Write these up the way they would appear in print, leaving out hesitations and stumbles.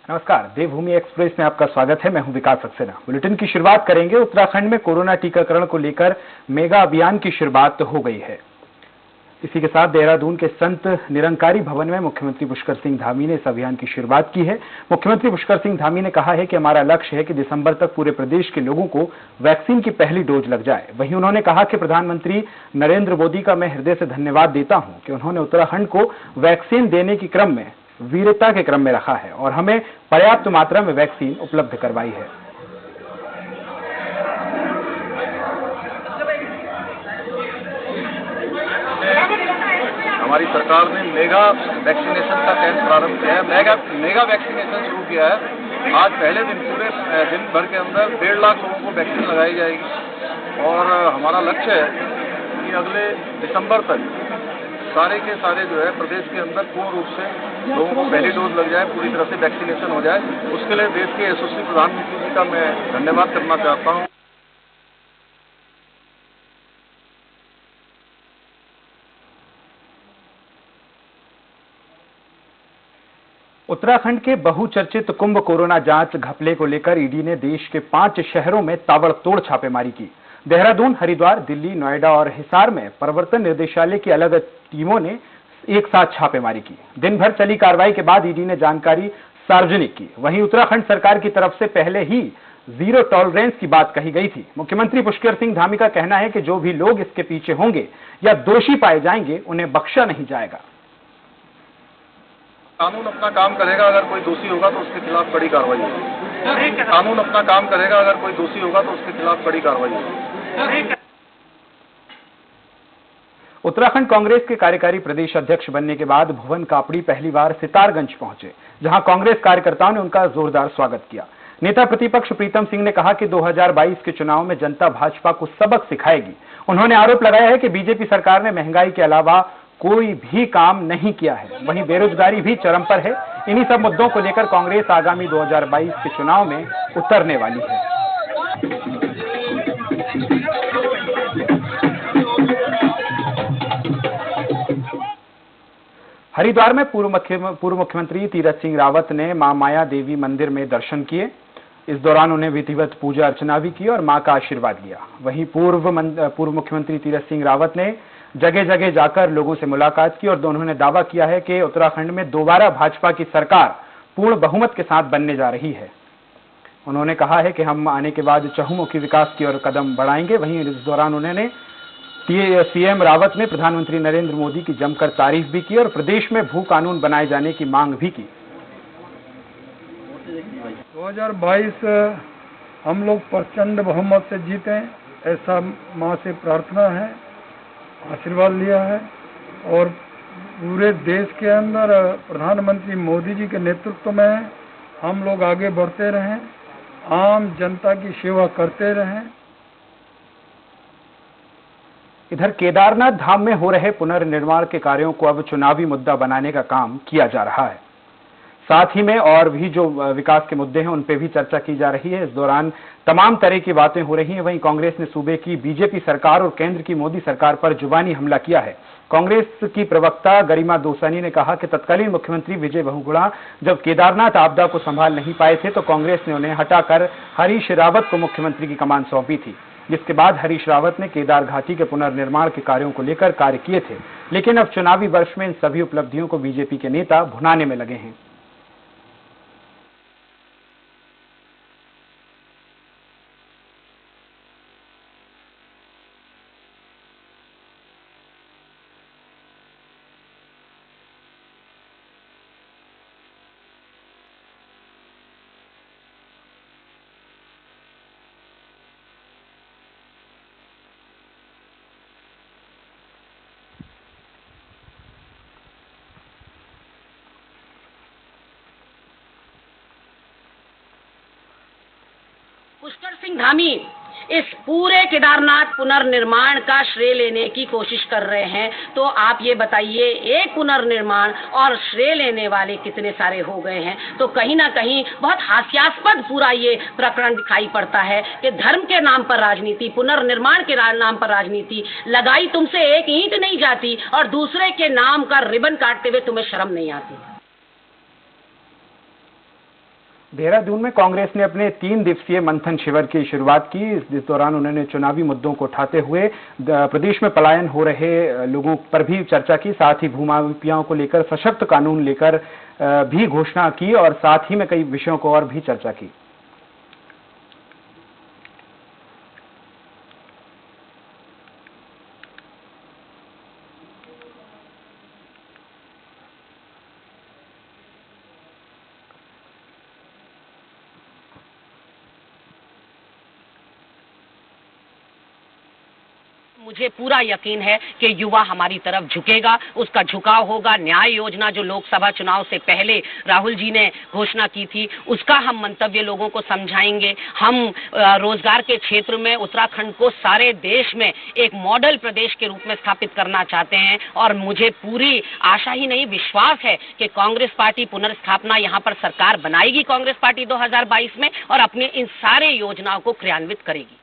नमस्कार, देवभूमि एक्सप्रेस में आपका स्वागत है। मैं हूं विकास सक्सेना। बुलेटिन की शुरुआत करेंगे। उत्तराखंड में कोरोना टीकाकरण को लेकर मेगा अभियान की शुरुआत हो गई है। इसी के साथ देहरादून के संत निरंकारी भवन में मुख्यमंत्री पुष्कर सिंह धामी ने इस अभियान की शुरुआत की है। मुख्यमंत्री पुष्कर सिंह धामी ने कहा है कि हमारा लक्ष्य है कि दिसंबर तक पूरे प्रदेश के लोगों को वैक्सीन की पहली डोज लग जाए। वहीं उन्होंने कहा कि प्रधानमंत्री नरेंद्र मोदी का मैं हृदय से धन्यवाद देता हूं कि उन्होंने उत्तराखंड को वैक्सीन देने के क्रम में वीरता के क्रम में रखा है और हमें पर्याप्त मात्रा में वैक्सीन उपलब्ध करवाई है। हमारी सरकार ने मेगा वैक्सीनेशन का कैंप प्रारंभ किया है। मेगा वैक्सीनेशन शुरू किया है। आज पहले दिन पूरे दिन भर के अंदर 1.5 लाख लोगों को वैक्सीन लगाई जाएगी और हमारा लक्ष्य है कि अगले दिसंबर तक सारे के सारे जो है प्रदेश के अंदर पूर्ण रूप से लोगों को पहली डोज लग जाए, पूरी तरह से वैक्सीनेशन हो जाए। उसके लिए देश के यशस्वी प्रधानमंत्री जी का मैं धन्यवाद करना चाहता हूँ। उत्तराखंड के बहुचर्चित कुंभ कोरोना जांच घपले को लेकर ईडी ने देश के 5 शहरों में ताबड़तोड़ छापेमारी की। देहरादून, हरिद्वार, दिल्ली, नोएडा और हिसार में प्रवर्तन निर्देशालय की अलग टीमों ने एक साथ छापेमारी की। दिन भर चली कार्रवाई के बाद ईडी ने जानकारी सार्वजनिक की। वहीं उत्तराखंड सरकार की तरफ से पहले ही जीरो टॉलरेंस की बात कही गई थी। मुख्यमंत्री पुष्कर सिंह धामी का कहना है कि जो भी लोग इसके पीछे होंगे या दोषी पाए जाएंगे उन्हें बख्शा नहीं जाएगा। कानून अपना काम करेगा, अगर कोई दोषी होगा तो उसके खिलाफ कड़ी कार्रवाई होगी। कानून अपना काम करेगा, अगर कोई दोषी होगा तो उसके खिलाफ कड़ी कार्रवाई होगी। उत्तराखंड कांग्रेस के कार्यकारी प्रदेश अध्यक्ष बनने के बाद भुवन कापड़ी पहली बार सितारगंज पहुंचे, जहां कांग्रेस कार्यकर्ताओं ने उनका जोरदार स्वागत किया। नेता प्रतिपक्ष प्रीतम सिंह ने कहा कि 2022 के चुनाव में जनता भाजपा को सबक सिखाएगी। उन्होंने आरोप लगाया है कि बीजेपी सरकार ने महंगाई के अलावा कोई भी काम नहीं किया है। वहीं बेरोजगारी भी चरम पर है। इन्हीं सब मुद्दों को लेकर कांग्रेस आगामी 2022 के चुनाव में उतरने वाली है। हरिद्वार में पूर्व मुख्यमंत्री तीरथ सिंह रावत ने मां माया देवी मंदिर में दर्शन किए। इस दौरान उन्हें विधिवत पूजा अर्चना भी की और मां का आशीर्वाद लिया। वहीं पूर्व मुख्यमंत्री तीरथ सिंह रावत ने जगह जगह जाकर लोगों से मुलाकात की और उन्होंने दावा किया है कि उत्तराखंड में दोबारा भाजपा की सरकार पूर्ण बहुमत के साथ बनने जा रही है। उन्होंने कहा है कि हम आने के बाद चहुमुखी विकास की ओर कदम बढ़ाएंगे। वहीं इस दौरान उन्होंने सीएम रावत ने प्रधानमंत्री नरेंद्र मोदी की जमकर तारीफ भी की और प्रदेश में भू कानून बनाए जाने की मांग भी की। 2022 हम लोग प्रचंड बहुमत से जीते, ऐसा मां से प्रार्थना है, आशीर्वाद लिया है और पूरे देश के अंदर प्रधानमंत्री मोदी जी के नेतृत्व में हम लोग आगे बढ़ते रहें, आम जनता की सेवा करते रहें। इधर केदारनाथ धाम में हो रहे पुनर्निर्माण के कार्यों को अब चुनावी मुद्दा बनाने का काम किया जा रहा है। साथ ही में और भी जो विकास के मुद्दे हैं उन पे भी चर्चा की जा रही है। इस दौरान तमाम तरह की बातें हो रही हैं। वहीं कांग्रेस ने सूबे की बीजेपी सरकार और केंद्र की मोदी सरकार पर जुबानी हमला किया है। कांग्रेस की प्रवक्ता गरिमा दोसानी ने कहा कि तत्कालीन मुख्यमंत्री विजय बहुगुणा जब केदारनाथ आपदा को संभाल नहीं पाए थे तो कांग्रेस ने उन्हें हटाकर हरीश रावत को मुख्यमंत्री की कमान सौंपी थी, जिसके बाद हरीश रावत ने केदार घाटी के पुनर्निर्माण के कार्यों को लेकर कार्य किए थे। लेकिन अब चुनावी वर्ष में इन सभी उपलब्धियों को बीजेपी के नेता भुनाने में लगे हैं। पुष्कर सिंह धामी इस पूरे केदारनाथ पुनर्निर्माण का श्रेय लेने की कोशिश कर रहे हैं, तो आप ये बताइए, एक पुनर्निर्माण और श्रेय लेने वाले कितने सारे हो गए हैं। तो कहीं ना कहीं बहुत हास्यास्पद पूरा ये प्रकरण दिखाई पड़ता है कि धर्म के नाम पर राजनीति, पुनर्निर्माण के नाम पर राजनीति, लगाई तुमसे एक ईंट नहीं जाती और दूसरे के नाम का रिबन काटते हुए तुम्हें शर्म नहीं आती। देहरादून में कांग्रेस ने अपने 3 दिवसीय मंथन शिविर की शुरुआत की। इस दौरान उन्होंने चुनावी मुद्दों को उठाते हुए प्रदेश में पलायन हो रहे लोगों पर भी चर्चा की, साथ ही भूमाफियाओं को लेकर सशक्त कानून लेकर भी घोषणा की और साथ ही में कई विषयों को और भी चर्चा की। मुझे पूरा यकीन है कि युवा हमारी तरफ झुकेगा, उसका झुकाव होगा। न्याय योजना जो लोकसभा चुनाव से पहले राहुल जी ने घोषणा की थी, उसका हम मंतव्य लोगों को समझाएंगे। हम रोजगार के क्षेत्र में उत्तराखंड को सारे देश में एक मॉडल प्रदेश के रूप में स्थापित करना चाहते हैं और मुझे पूरी आशा ही नहीं विश्वास है कि कांग्रेस पार्टी पुनर्स्थापना यहाँ पर सरकार बनाएगी, कांग्रेस पार्टी 2022 में, और अपनी इन सारे योजनाओं को क्रियान्वित करेगी।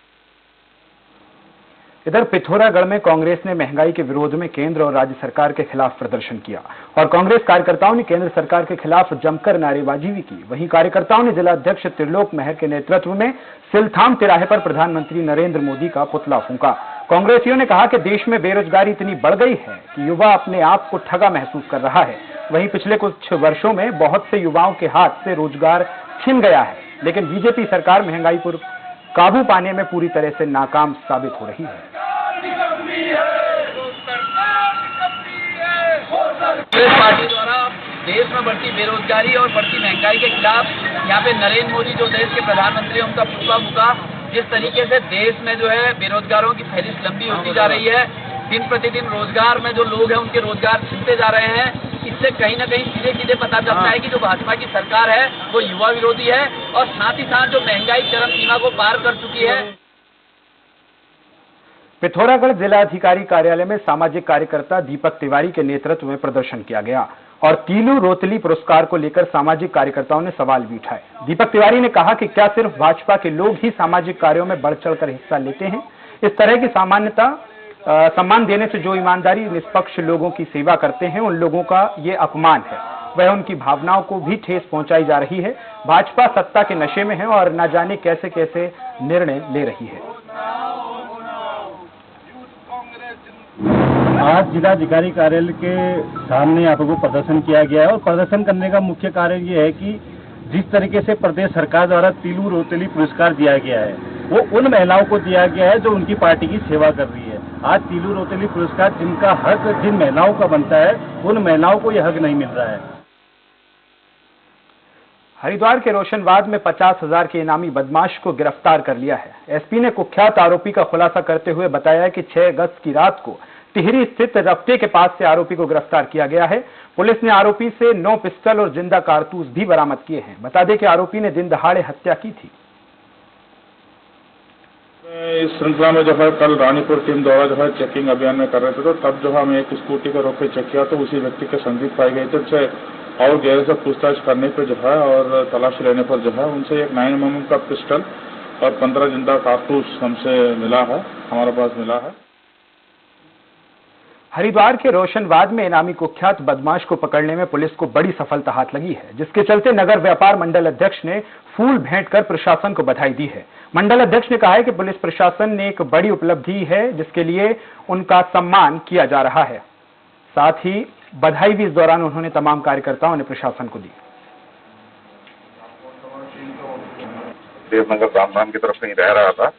इधर पिथौरागढ़ में कांग्रेस ने महंगाई के विरोध में केंद्र और राज्य सरकार के खिलाफ प्रदर्शन किया और कांग्रेस कार्यकर्ताओं ने केंद्र सरकार के खिलाफ जमकर नारेबाजी भी की। वहीं कार्यकर्ताओं ने जिला अध्यक्ष त्रिलोक महर के नेतृत्व में सिलथाम तिराहे पर प्रधानमंत्री नरेंद्र मोदी का पुतला फूंका। कांग्रेसियों ने कहा कि देश में बेरोजगारी इतनी बढ़ गई है कि युवा अपने आप को ठगा महसूस कर रहा है। वहीं पिछले कुछ वर्षों में बहुत से युवाओं के हाथ से रोजगार छिन गया है, लेकिन बीजेपी सरकार महंगाई पर काबू पाने में पूरी तरह से नाकाम साबित हो रही है। कांग्रेस पार्टी द्वारा देश में बढ़ती बेरोजगारी और बढ़ती महंगाई के खिलाफ यहाँ पे नरेंद्र मोदी जो देश के प्रधानमंत्री, उनका पुतला फूंका। जिस तरीके से देश में जो है बेरोजगारों की फहरिस्त लंबी होती जा रही है, दिन प्रतिदिन रोजगार में जो लोग हैं उनके रोजगार छिनते जा रहे हैं, इससे कहीं ना कहीं सीधे सीधे पता चलता है कि जो भाजपा की सरकार है वो युवा विरोधी है और साथ ही साथ जो महंगाई चरम सीमा को पार कर चुकी है। पिथौरागढ़ जिलाधिकारी कार्यालय में सामाजिक कार्यकर्ता दीपक तिवारी के नेतृत्व में प्रदर्शन किया गया और तीलू रोतली पुरस्कार को लेकर सामाजिक कार्यकर्ताओं ने सवाल भी उठाए। दीपक तिवारी ने कहा कि क्या सिर्फ भाजपा के लोग ही सामाजिक कार्यों में बढ़ चढ़कर हिस्सा लेते हैं? इस तरह की सम्मान देने से जो ईमानदारी निष्पक्ष लोगों की सेवा करते हैं, उन लोगों का ये अपमान है। वह उनकी भावनाओं को भी ठेस पहुंचाई जा रही है। भाजपा सत्ता के नशे में है और न जाने कैसे कैसे निर्णय ले रही है। आज जिलाधिकारी कार्यालय के सामने यहाँ पर प्रदर्शन किया गया है और प्रदर्शन करने का मुख्य कारण ये है कि जिस तरीके से प्रदेश सरकार द्वारा तीलू रोतली पुरस्कार दिया गया है, वो उन महिलाओं को दिया गया है जो उनकी पार्टी की सेवा कर रही है। आज तीलू रोतली पुरस्कार जिनका हक जिन महिलाओं का बनता है, उन महिलाओं को यह हक नहीं मिल रहा है। हरिद्वार के रोशनवाद में 50,000 के इनामी बदमाश को गिरफ्तार कर लिया है। एसपी ने कुख्यात आरोपी का खुलासा करते हुए बताया कि 6 अगस्त की रात को टिहरी स्थित रफ्ते के पास से आरोपी को गिरफ्तार किया गया है। पुलिस ने आरोपी से 9 पिस्टल और जिंदा कारतूस भी बरामद किए हैं। बता दें कि आरोपी ने दिन दहाड़े हत्या की थी। इस श्रृंखला में जो है कल रानीपुर टीम द्वारा जो है चेकिंग अभियान में कर रहे थे, तो तब जो हम एक स्कूटी को रोक के चेक किया तो उसी व्यक्ति के संदिग्ध पाए गए थे। उनसे और गहरे से पूछताछ करने पर जो है और तलाशी लेने पर जो है उनसे एक 9mm का पिस्टल और 15 जिंदा कारतूस हमसे मिला है, हमारे पास मिला है। हरिद्वार के रोशनवाद में इनामी कुख्यात बदमाश को पकड़ने में पुलिस को बड़ी सफलता हाथ लगी है, जिसके चलते नगर व्यापार मंडल अध्यक्ष ने फूल भेंट कर प्रशासन को बधाई दी है। मंडल अध्यक्ष ने कहा है कि पुलिस प्रशासन ने एक बड़ी उपलब्धि है जिसके लिए उनका सम्मान किया जा रहा है। साथ ही बधाई भी इस दौरान उन्होंने तमाम कार्यकर्ताओं ने प्रशासन को दी। देवनगर रामधाम की तरफ कहीं रह रहा था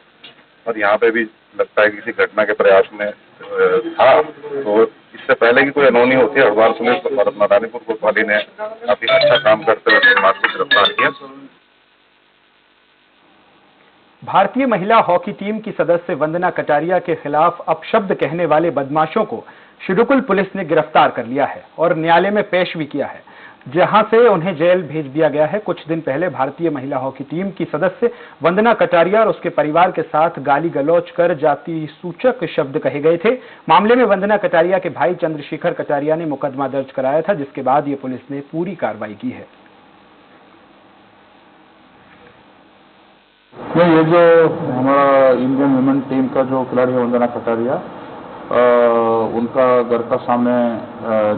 और यहाँ पे भी लगता है किसी घटना के प्रयास में था, तो इससे पहले की कोई अनहोनी होती है, हरिद्वार पुलिस और रानीपुर पुलिस वाली ने काफी अच्छा काम करते हुए समाज को गिरफ्तार किया। भारतीय महिला हॉकी टीम की सदस्य वंदना कटारिया के खिलाफ अपशब्द कहने वाले बदमाशों को शिडकुल पुलिस ने गिरफ्तार कर लिया है और न्यायालय में पेश भी किया है, जहां से उन्हें जेल भेज दिया गया है। कुछ दिन पहले भारतीय महिला हॉकी टीम की सदस्य वंदना कटारिया और उसके परिवार के साथ गाली गलौज कर जाति सूचक शब्द कहे गए थे। मामले में वंदना कटारिया के भाई चंद्रशेखर कटारिया ने मुकदमा दर्ज कराया था, जिसके बाद ये पुलिस ने पूरी कार्रवाई की है। ये जो हमारा इंडियन वुमेन टीम का जो खिलाड़ी है वंदना कटारिया, उनका घर का सामने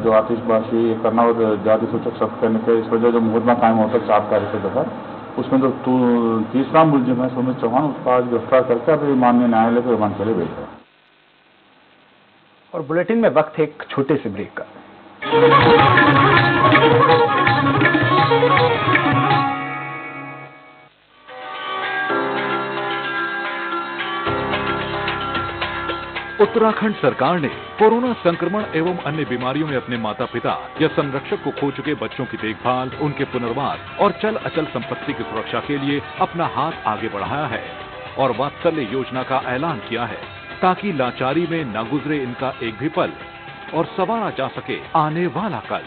जो आतिशबाजी करना और जाति सूचक शब्द करने के इस वजह जो मुकदमा कायम होता है 4 तारीख से जो है, उसमें जो तीसरा मुलजिम है सुमित चौहान, उसका आज गिरफ्तार करके अभी माननीय न्यायालय को रिमांड के लिए भेजा है। और बुलेटिन में वक्त है एक छोटे से ब्रेक का। उत्तराखंड सरकार ने कोरोना संक्रमण एवं अन्य बीमारियों में अपने माता पिता या संरक्षक को खो चुके बच्चों की देखभाल, उनके पुनर्वास और चल अचल संपत्ति की सुरक्षा के लिए अपना हाथ आगे बढ़ाया है और वात्सल्य योजना का ऐलान किया है, ताकि लाचारी में न गुजरे इनका एक भी पल और संवारा जा सके आने वाला कल।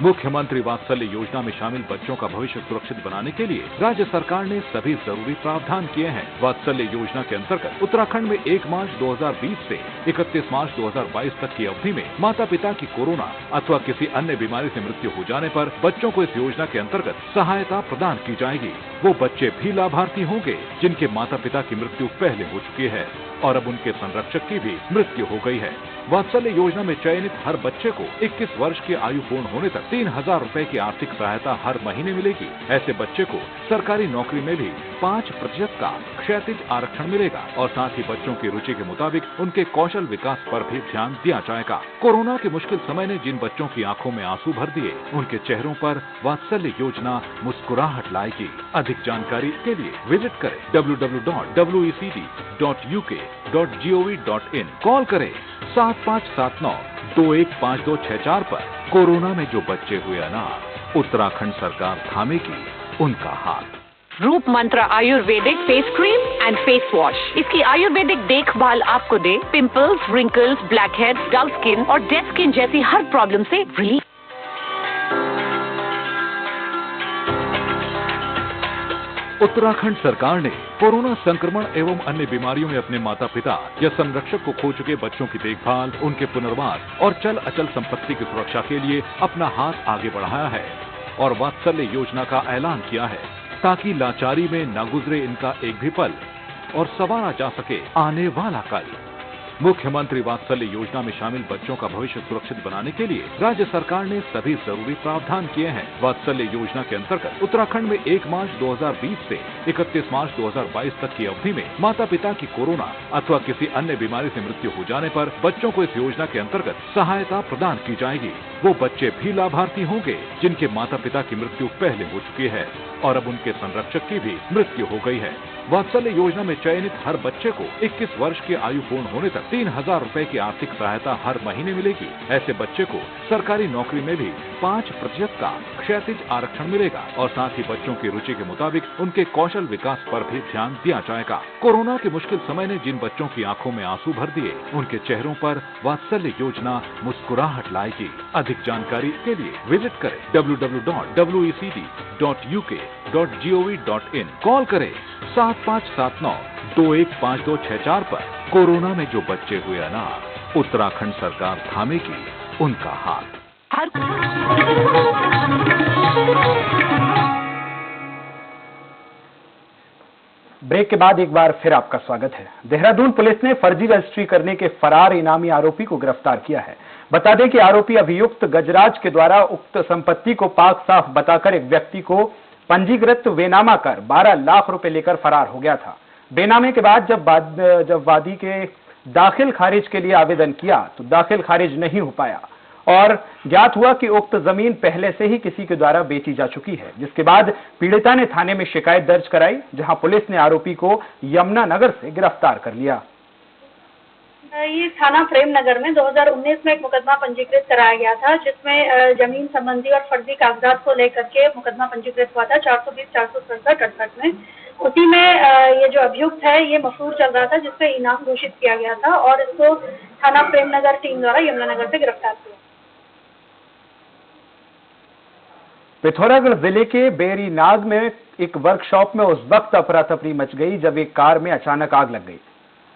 मुख्यमंत्री वात्सल्य योजना में शामिल बच्चों का भविष्य सुरक्षित बनाने के लिए राज्य सरकार ने सभी जरूरी प्रावधान किए हैं। वात्सल्य योजना के अंतर्गत उत्तराखंड में 1 मार्च 2020 से 31 मार्च 2022 तक की अवधि में माता पिता की कोरोना अथवा किसी अन्य बीमारी से मृत्यु हो जाने पर बच्चों को इस योजना के अंतर्गत सहायता प्रदान की जाएगी। वो बच्चे भी लाभार्थी होंगे जिनके माता पिता की मृत्यु पहले हो चुकी है और अब उनके संरक्षक की भी मृत्यु हो गई है। वात्सल्य योजना में चयनित हर बच्चे को 21 वर्ष की आयु पूर्ण होने तक 3000 रुपए की आर्थिक सहायता हर महीने मिलेगी। ऐसे बच्चे को सरकारी नौकरी में भी 5% का क्षैतिज आरक्षण मिलेगा और साथ ही बच्चों की रुचि के मुताबिक उनके कौशल विकास पर भी ध्यान दिया जाएगा। कोरोना के मुश्किल समय ने जिन बच्चों की आंखों में आंसू भर दिए, उनके चेहरों पर वात्सल्य योजना मुस्कुराहट लाएगी। अधिक जानकारी के लिए विजिट करें www.wecd.uk.gov.in। कॉल करें 7579-215264 पर। कोरोना में जो बच्चे हुए अनाथ, उत्तराखंड सरकार थामेगी उनका हाथ। Roop Mantra Ayurvedic face cream and face wash. इसकी आयुर्वेदिक देखभाल आपको दे pimples, wrinkles, blackheads, dull skin और डेड स्किन जैसी हर प्रॉब्लम से रिलीफ। उत्तराखंड सरकार ने कोरोना संक्रमण एवं अन्य बीमारियों में अपने माता पिता या संरक्षक को खो चुके बच्चों की देखभाल, उनके पुनर्वास और चल अचल संपत्ति की सुरक्षा के लिए अपना हाथ आगे बढ़ाया है और वात्सल्य योजना का ऐलान किया है, ताकि लाचारी में न गुजरे इनका एक भी पल और संवारा जा सके आने वाला कल। मुख्यमंत्री वात्सल्य योजना में शामिल बच्चों का भविष्य सुरक्षित बनाने के लिए राज्य सरकार ने सभी जरूरी प्रावधान किए हैं। वात्सल्य योजना के अंतर्गत उत्तराखंड में 1 मार्च 2020 से 31 मार्च 2022 तक की अवधि में माता पिता की कोरोना अथवा किसी अन्य बीमारी से मृत्यु हो जाने पर बच्चों को इस योजना के अंतर्गत सहायता प्रदान की जाएगी। वो बच्चे भी लाभार्थी होंगे जिनके माता पिता की मृत्यु पहले हो चुकी है और अब उनके संरक्षक की भी मृत्यु हो गई है। वात्सल्य योजना में चयनित हर बच्चे को 21 वर्ष की आयु पूर्ण होने तक 3000 रुपए की आर्थिक सहायता हर महीने मिलेगी। ऐसे बच्चे को सरकारी नौकरी में भी 5% का क्षैतिज आरक्षण मिलेगा और साथ ही बच्चों की रुचि के मुताबिक उनके कौशल विकास पर भी ध्यान दिया जाएगा। कोरोना के मुश्किल समय ने जिन बच्चों की आंखों में आंसू भर दिए, उनके चेहरों पर वात्सल्य योजना मुस्कुराहट लाएगी। अधिक जानकारी के लिए विजिट करें www.wecd.uk.gov.in। कॉल करें 7579-215264 पर। कोरोना में जो बच्चे हुए अनाथ, उत्तराखंड सरकार थामेगी उनका हाथ। ब्रेक के बाद एक बार फिर आपका स्वागत है। देहरादून पुलिस ने फर्जी रजिस्ट्री करने के फरार इनामी आरोपी को गिरफ्तार किया है। बता दें कि आरोपी अभियुक्त गजराज के द्वारा उक्त संपत्ति को पाक साफ बताकर एक व्यक्ति को पंजीकृत बेनामा कर 12 लाख रुपए लेकर फरार हो गया था। बेनामे के बाद जब वादी के दाखिल खारिज के लिए आवेदन किया तो दाखिल खारिज नहीं हो पाया और ज्ञात हुआ कि उक्त जमीन पहले से ही किसी के द्वारा बेची जा चुकी है, जिसके बाद पीड़िता ने थाने में शिकायत दर्ज कराई, जहां पुलिस ने आरोपी को यमुनानगर से गिरफ्तार कर लिया। ये थाना प्रेमनगर में 2019 में एक मुकदमा पंजीकृत कराया गया था, जिसमें जमीन संबंधी और फर्जी कागजात को लेकर के मुकदमा पंजीकृत हुआ था 420-467-68 में। उसी में ये जो अभियुक्त है ये मफरूर चल रहा था, जिसपे इनाम घोषित किया गया था और इसको थाना प्रेमनगर टीम द्वारा यमुनानगर से गिरफ्तार किया। पिथौरागढ़ जिले के बेरीनाग में एक वर्कशॉप में उस वक्त अफरा तफरी मच गई जब एक कार में अचानक आग लग गई।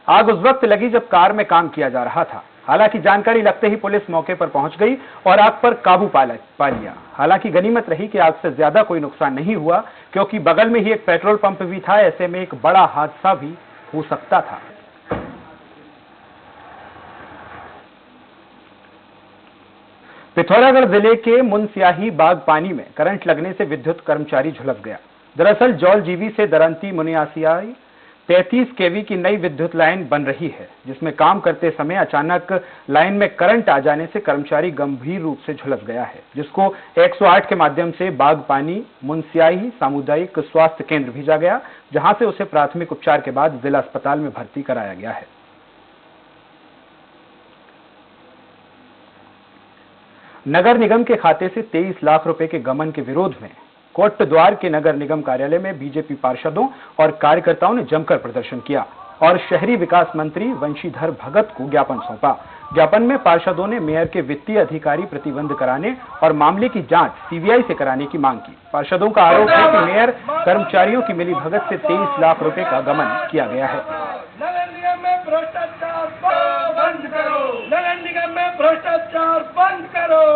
आग उस वक्त लगी जब कार में काम किया जा रहा था। हालांकि जानकारी लगते ही पुलिस मौके पर पहुंच गई और आग पर काबू पा लिया। हालांकि गनीमत रही कि आग से ज्यादा कोई नुकसान नहीं हुआ, क्योंकि बगल में ही एक पेट्रोल पंप भी था। ऐसे में एक बड़ा हादसा भी हो सकता था। पिथौरागढ़ जिले के मुनस्याही बाग पानी में करंट लगने से विद्युत कर्मचारी झुलस गया। दरअसल जौलजीबी से दरंती मुनियासियाई 33 केवी की नई विद्युत लाइन बन रही है, जिसमें काम करते समय अचानक लाइन में करंट आ जाने से कर्मचारी गंभीर रूप से झुलस गया है, जिसको 108 के माध्यम से बागपानी मुनस्याही सामुदायिक स्वास्थ्य केंद्र भेजा गया, जहां से उसे प्राथमिक उपचार के बाद जिला अस्पताल में भर्ती कराया गया है। नगर निगम के खाते से 23 लाख रुपए के गबन के विरोध में कोटद्वार के नगर निगम कार्यालय में बीजेपी पार्षदों और कार्यकर्ताओं ने जमकर प्रदर्शन किया और शहरी विकास मंत्री वंशीधर भगत को ज्ञापन सौंपा। ज्ञापन में पार्षदों ने मेयर के वित्तीय अधिकारी प्रतिबंध कराने और मामले की जांच सीबीआई से कराने की मांग की। पार्षदों का आरोप है कि मेयर कर्मचारियों की मिलीभगत से 23 लाख रुपए का गबन किया गया है। नगर निगम में भ्रष्टाचार बंद करो, नगर निगम में भ्रष्टाचार बंद करो।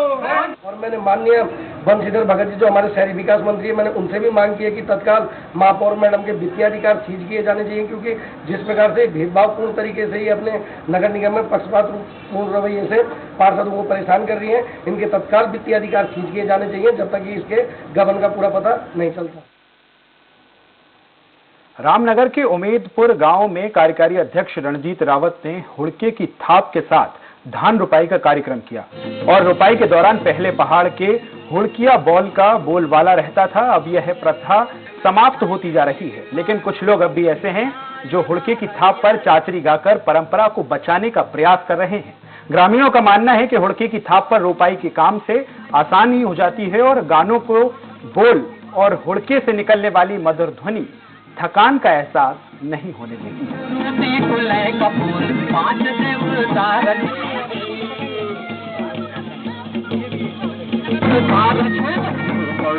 और मैंने माननीय वंशीधर भगत जी जो हमारे शहरी विकास मंत्री है, मैंने उनसे भी मांग की है कि तत्काल महापौर मैडम के वित्तीय अधिकार सीज किए जाने चाहिए, क्योंकि जिस प्रकार से भेदभावपूर्ण तरीके से ही अपने नगर निगम में पक्षपातपूर्ण रवैये से पार्षदों को परेशान कर रही है, इनके तत्काल वित्तीय अधिकार सीज किए जाने चाहिए जब तक कि इसके गबन का पूरा पता नहीं चलता। रामनगर के उमेदपुर गांव में कार्यकारी अध्यक्ष रणजीत रावत ने हुड़के की थाप के साथ धान रुपाई का कार्यक्रम किया और रुपाई के दौरान पहले पहाड़ के हुड़किया बॉल का बोलबाला रहता था। अब यह प्रथा समाप्त होती जा रही है, लेकिन कुछ लोग अब भी ऐसे हैं जो हुड़के की थाप पर चाचरी गाकर परंपरा को बचाने का प्रयास कर रहे हैं। ग्रामीणों का मानना है कि हुड़के की थाप पर रुपाई के काम से आसानी हो जाती है और गानों को बोल और हुड़के से निकलने वाली मधुर ध्वनि थकान का एहसास नहीं होने देती।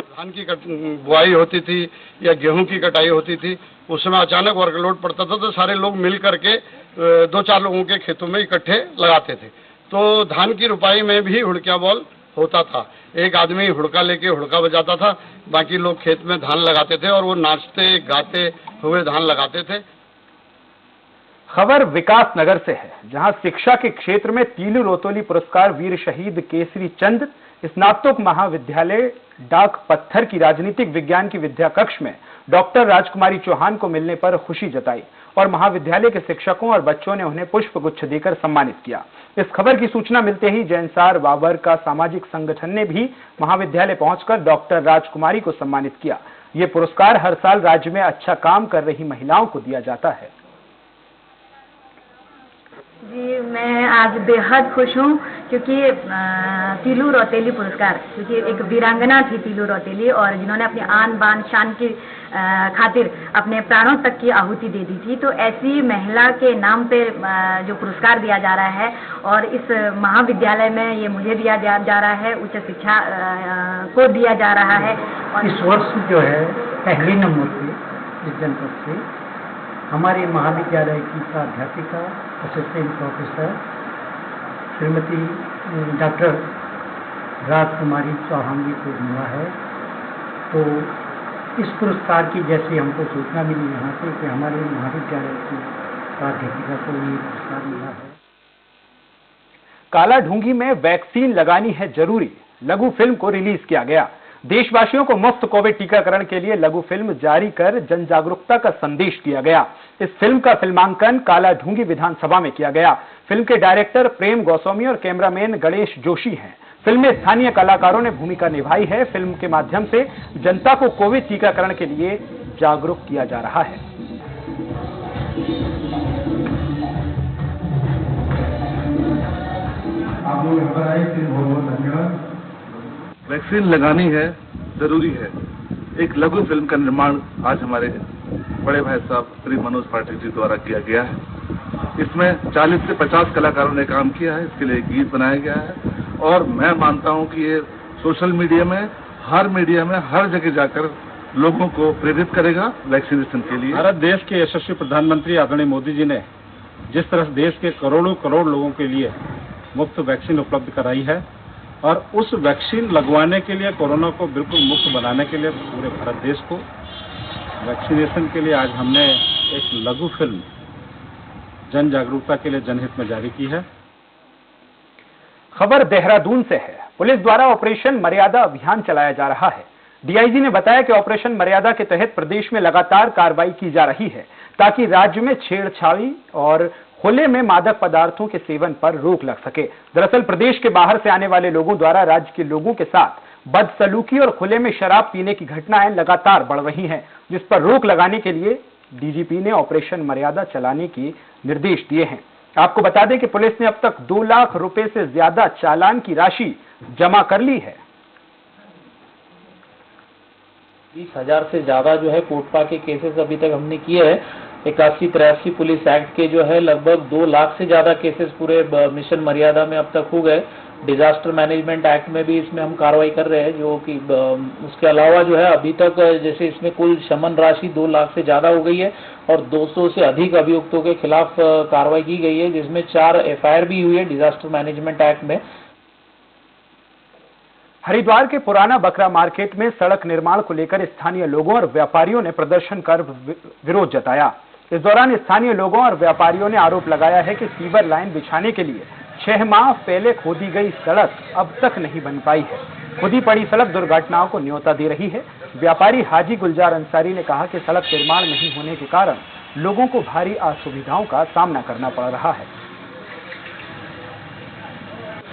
धान की बुआई होती थी या गेहूं की कटाई होती थी, उस समय अचानक वर्कलोड पड़ता था तो सारे लोग मिल करके 2-4 लोगों के खेतों में इकट्ठे लगाते थे। तो धान की रुपाई में भी हुड़किया बॉल होता था। एक आदमी हुड़का लेके हुड़का बजाता था, बाकी लोग खेत में धान लगाते थे और वो नाचते गाते हुए धान लगाते थे। खबर विकास नगर से है, जहां शिक्षा के क्षेत्र में तीलू रोतोली पुरस्कार वीर शहीद केसरी चंद स्नातक महाविद्यालय डाक पत्थर की राजनीतिक विज्ञान की विद्या कक्ष में डॉक्टर राजकुमारी चौहान को मिलने पर खुशी जताई और महाविद्यालय के शिक्षकों और बच्चों ने उन्हें पुष्प गुच्छ देकर सम्मानित किया। इस खबर की सूचना मिलते ही जैनसार बाबर का सामाजिक संगठन ने भी महाविद्यालय पहुंचकर डॉक्टर राजकुमारी को सम्मानित किया। ये पुरस्कार हर साल राज्य में अच्छा काम कर रही महिलाओं को दिया जाता है। जी, मैं आज बेहद खुश हूँ क्योंकि तीलू रौतेली पुरस्कार, क्योंकि एक वीरांगना थी तीलू रौतेली और जिन्होंने अपनी आन बान शान की खातिर अपने प्राणों तक की आहुति दे दी थी, तो ऐसी महिला के नाम पे जो पुरस्कार दिया जा रहा है और इस महाविद्यालय में ये मुझे दिया जा रहा है, उच्च शिक्षा को दिया जा रहा है। और इस वर्ष जो है पहले नंबर पे इस जनपद से हमारे महाविद्यालय की प्राध्यापिका असिस्टेंट प्रोफेसर श्रीमती डॉक्टर राजकुमारी चौहान जी को मिला है। तो इस पुरस्कार की जैसे हमको सूचना मिली यहाँ से कि हमारे महाविद्यालय की प्राध्यापिका को ये पुरस्कार मिला है। कालाढूंगी में वैक्सीन लगानी है जरूरी लघु फिल्म को रिलीज किया गया। देशवासियों को मुफ्त कोविड टीकाकरण के लिए लघु फिल्म जारी कर जन जागरूकता का संदेश दिया गया। इस फिल्म का फिल्मांकन कालाढूंगी विधानसभा में किया गया। फिल्म के डायरेक्टर प्रेम गोस्वामी और कैमरामैन गणेश जोशी हैं। फिल्म में स्थानीय कलाकारों ने भूमिका निभाई है। फिल्म के माध्यम से जनता को कोविड टीकाकरण के लिए जागरूक किया जा रहा है। आप लोग खबर आई थी, बहुत बहुत धन्यवाद। वैक्सीन लगानी है जरूरी है, एक लघु फिल्म का निर्माण आज हमारे बड़े भाई साहब श्री मनोज पाटिल जी द्वारा किया गया है। इसमें 40 से 50 कलाकारों ने काम किया है। इसके लिए गीत बनाया गया है और मैं मानता हूं कि ये सोशल मीडिया में, हर जगह जाकर लोगों को प्रेरित करेगा वैक्सीनेशन के लिए। भारत देश के यशस्वी प्रधानमंत्री आदरणीय मोदी जी ने जिस तरह देश के करोड़ों करोड़ लोगों के लिए मुफ्त वैक्सीन उपलब्ध कराई है और उस वैक्सीन लगवाने के लिए, कोरोना को बिल्कुल मुक्त बनाने के लिए पूरे भारत देश को वैक्सीनेशन के लिए आज हमने एक लघु फिल्म जन जागरूकता के लिए जनहित में जारी की है। खबर देहरादून से है। पुलिस द्वारा ऑपरेशन मर्यादा अभियान चलाया जा रहा है। डीआईजी ने बताया कि ऑपरेशन मर्यादा के तहत प्रदेश में लगातार कार्रवाई की जा रही है ताकि राज्य में छेड़छाड़ी और खुले में मादक पदार्थों के सेवन पर रोक लग सके। दरअसल प्रदेश के बाहर से आने वाले लोगों द्वारा राज्य के लोगों के साथ बदसलूकी और खुले में शराब पीने की घटनाएं लगातार बढ़ रही हैं, जिस पर रोक लगाने के लिए डीजीपी ने ऑपरेशन मर्यादा चलाने के निर्देश दिए हैं। आपको बता दें कि पुलिस ने अब तक 2 लाख रुपए से ज्यादा चालान की राशि जमा कर ली है। 20,000 से ज्यादा जो है कोटपा के केसेस अभी तक हमने किए हैं। 81-83 पुलिस एक्ट के जो है लगभग 2 लाख से ज्यादा केसेस पूरे मिशन मर्यादा में अब तक हो गए। डिजास्टर मैनेजमेंट एक्ट में भी इसमें हम कार्रवाई कर रहे हैं, जो कि उसके अलावा जो है अभी तक जैसे इसमें कुल शमन राशि 2 लाख से ज्यादा हो गई है और 200 से अधिक अभियुक्तों के खिलाफ कार्रवाई की गई है, जिसमें 4 FIR भी हुई है डिजास्टर मैनेजमेंट एक्ट में। हरिद्वार के पुराना बकरा मार्केट में सड़क निर्माण को लेकर स्थानीय लोगों और व्यापारियों ने प्रदर्शन कर विरोध जताया। इस दौरान स्थानीय लोगों और व्यापारियों ने आरोप लगाया है कि सीवर लाइन बिछाने के लिए 6 माह पहले खोदी गई सड़क अब तक नहीं बन पाई है। खुदी पड़ी सड़क दुर्घटनाओं को न्योता दे रही है। व्यापारी हाजी गुलजार अंसारी ने कहा कि सड़क निर्माण नहीं होने के कारण लोगों को भारी असुविधाओं का सामना करना पड़ रहा है।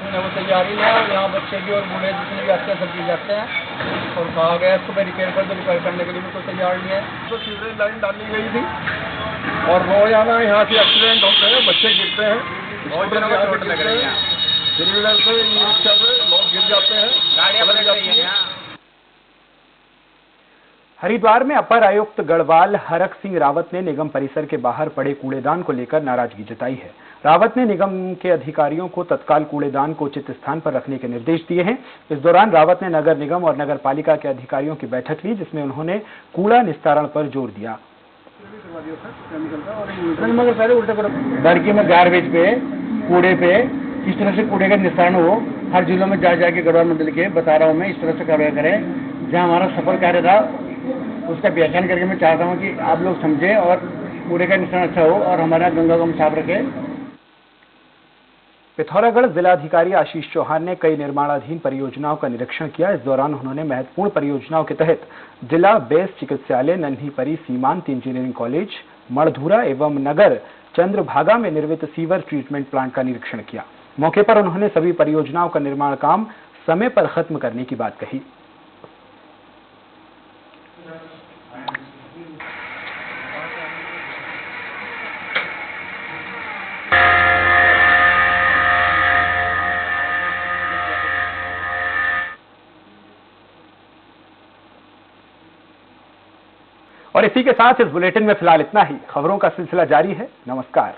वो तैयारी है और यहाँ बच्चे भी और बूढ़े जितने भी आते हैं सब चीज जाते हैं और कहा गया इसको मैं रिपेयर कर दो, रिपेयर करने के लिए भी कोई तैयार नहीं है। तो सीवरेज लाइन डाली गई थी और रोजाना यहाँ से एक्सीडेंट होते हैं, बच्चे गिरते हैं, बहुत जनों को चोट लग रही है। सिलेंडर से ई-रिक्शा से लोग गिर जाते हैं, गाड़ियाँ पलट जाती हैं। हरिद्वार में अपर आयुक्त गढ़वाल हरक सिंह रावत ने निगम परिसर के बाहर पड़े कूड़ेदान को लेकर नाराजगी जताई है। रावत ने निगम के अधिकारियों को तत्काल कूड़ेदान को उचित स्थान पर रखने के निर्देश दिए हैं। इस दौरान रावत ने नगर निगम और नगर पालिका के अधिकारियों की बैठक ली, जिसमें उन्होंने कूड़ा निस्तारण पर जोर दिया। मगर पहले उल्टा करो, बरकी में गार्बेज पे, कूड़े पे किस तरह से कूड़े का निस्तारण हो, हर जिलों में जा जाके गढ़वाल मंडल के बता रहा हूँ मैं, इस तरह से कार्रवाई करें। जहाँ हमारा सफल कार्य था उसका पहचान करके मैं चाहता हूँ कि आप लोग समझें और कूड़े का निस्तारण अच्छा हो और हमारा गंगा को हम साफ रखें। पिथौरागढ़ जिलाधिकारी आशीष चौहान ने कई निर्माणाधीन परियोजनाओं का निरीक्षण किया। इस दौरान उन्होंने महत्वपूर्ण परियोजनाओं के तहत जिला बेस चिकित्सालय, नन्ही परी सीमांत इंजीनियरिंग कॉलेज, मणधुरा एवं नगर चंद्रभागा में निर्मित सीवर ट्रीटमेंट प्लांट का निरीक्षण किया। मौके पर उन्होंने सभी परियोजनाओं का निर्माण काम समय पर खत्म करने की बात कही। और इसी के साथ इस बुलेटिन में फिलहाल इतना ही। खबरों का सिलसिला जारी है। नमस्कार।